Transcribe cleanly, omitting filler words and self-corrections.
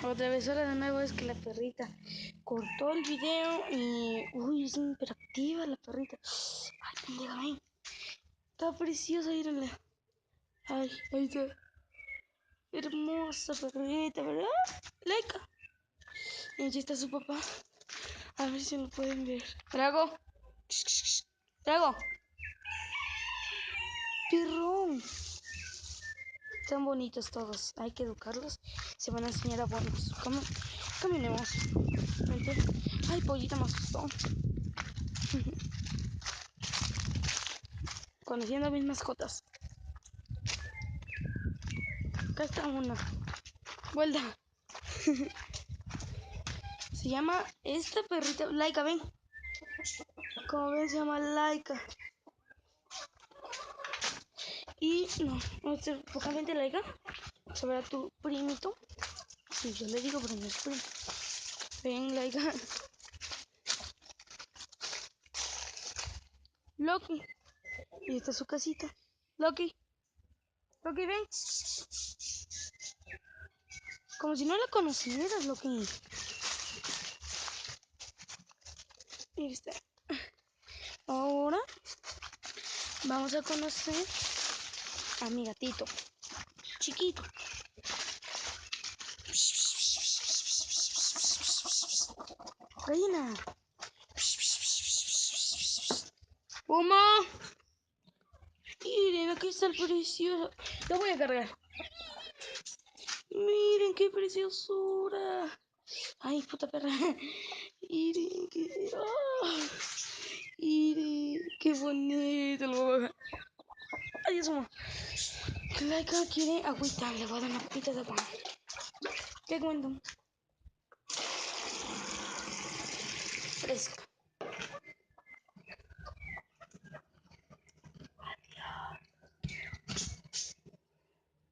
Otra vez, ahora de nuevo es que la perrita cortó el video y... Uy, es hiperactiva la perrita. Ay, pendeja, ven. Está preciosa, mírenla. Ay, ahí está. Hermosa perrita, ¿verdad? Laika. Y allí está su papá. A ver si lo pueden ver. Drago. Drago. Pirrón. Están bonitos todos. Hay que educarlos. Se van a enseñar a buenos. Caminemos. Vente. Ay, pollita me asustó. Conociendo a mis mascotas. Acá está una. Vuelta. Se llama esta perrita. Laika, ven. Como ven, se llama Laika. Y no, pocamente Laika. Se verá tu primito. Sí, yo le digo, pero no es primo. Ven, Laika. Loki. Y esta es su casita. Loki. Loki, ven. Como si no la conocieras, Loki. Ahí está. Ahora vamos a conocer a mi gatito. Chiquito. Reina. Puma. Miren, aquí está el precioso. Lo voy a cargar. Miren qué preciosura. Ay, puta perra. Miren qué... Oh. Miren qué bonito. Lo voy a bajar. Adiós, mamá. Laika quiere agüita. Le voy a dar una copita de pan. ¿Qué cuento? Fresca.